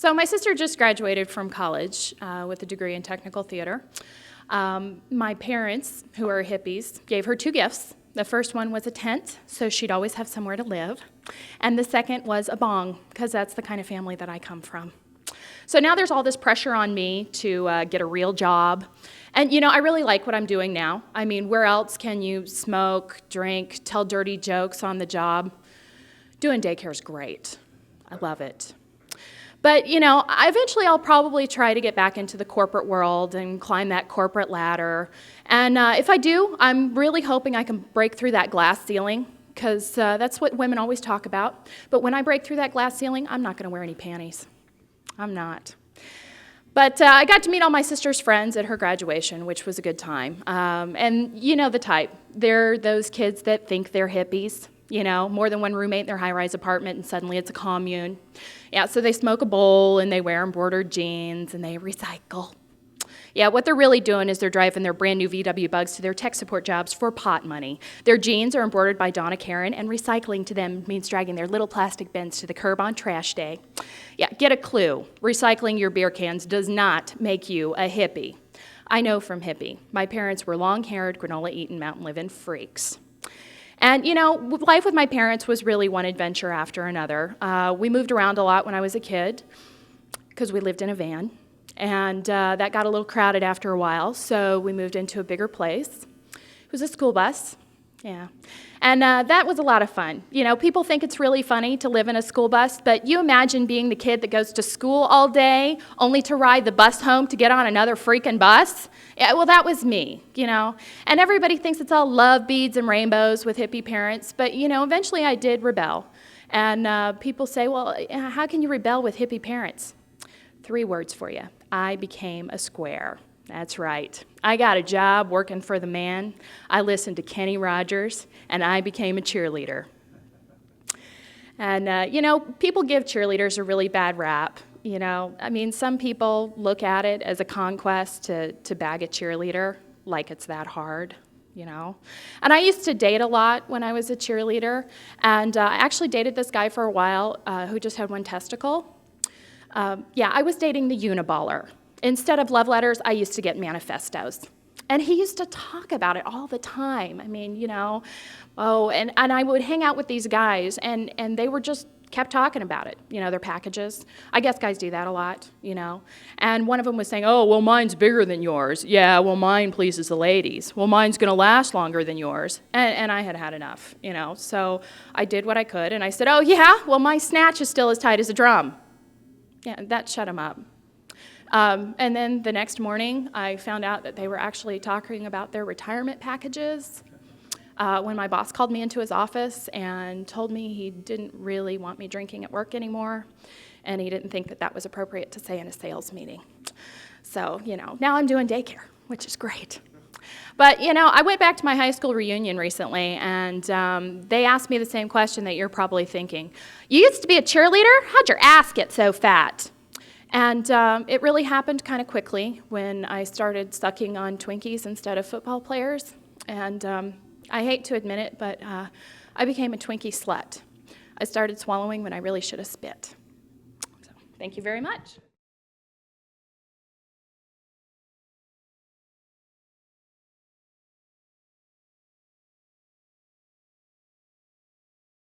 So my sister just graduated from college with a degree in technical theater. My parents, who are hippies, gave her 2 gifts. The first one was a tent, so she'd always have somewhere to live. And the second was a bong, because that's the kind of family that I come from. So now there's all this pressure on me to get a real job. And, I really like what I'm doing now. I mean, where else can you smoke, drink, tell dirty jokes on the job? Doing daycare is great. I love it. But, eventually I'll probably try to get back into the corporate world and climb that corporate ladder. And if I do, I'm really hoping I can break through that glass ceiling, because that's what women always talk about. But when I break through that glass ceiling, I'm not going to wear any panties. I'm not. But I got to meet all my sister's friends at her graduation, which was a good time. And you know the type. They're those kids that think they're hippies. More than one roommate in their high-rise apartment, and suddenly it's a commune. Yeah, so they smoke a bowl, and they wear embroidered jeans, and they recycle. Yeah, what they're really doing is they're driving their brand new VW Bugs to their tech support jobs for pot money. Their jeans are embroidered by Donna Karen, and recycling to them means dragging their little plastic bins to the curb on trash day. Yeah, get a clue. Recycling your beer cans does not make you a hippie. I know from hippie. My parents were long-haired, granola-eating, mountain-living freaks. And, life with my parents was really one adventure after another. We moved around a lot when I was a kid because we lived in a van. And that got a little crowded after a while, so we moved into a bigger place. It was a school bus, yeah. And that was a lot of fun. People think it's really funny to live in a school bus, but you imagine being the kid that goes to school all day only to ride the bus home to get on another freaking bus. Yeah, well, that was me, And everybody thinks it's all love, beads, and rainbows with hippie parents, but, eventually I did rebel. And people say, well, how can you rebel with hippie parents? 3 words for you. I became a square. That's right. I got a job working for the man. I listened to Kenny Rogers, and I became a cheerleader. And, people give cheerleaders a really bad rap. Some people look at it as a conquest to bag a cheerleader, like it's that hard, And I used to date a lot when I was a cheerleader, and I actually dated this guy for a while who just had 1 testicle. I was dating the uniballer. Instead of love letters, I used to get manifestos. And he used to talk about it all the time. and I would hang out with these guys, and they were just kept talking about it, their packages. I guess guys do that a lot, And one of them was saying, oh, well, mine's bigger than yours. Yeah, well, mine pleases the ladies. Well, mine's going to last longer than yours. And I had had enough, So I did what I could, and I said, oh, yeah, well, my snatch is still as tight as a drum. Yeah, that shut him up. And then the next morning, I found out that they were actually talking about their retirement packages when my boss called me into his office and told me he didn't really want me drinking at work anymore, and he didn't think that that was appropriate to say in a sales meeting. So, now I'm doing daycare, which is great. But, I went back to my high school reunion recently, and they asked me the same question that you're probably thinking. You used to be a cheerleader? How'd your ass get so fat? And it really happened kind of quickly when I started sucking on Twinkies instead of football players. And I hate to admit it, but I became a Twinkie slut. I started swallowing when I really should have spit. So, thank you very much.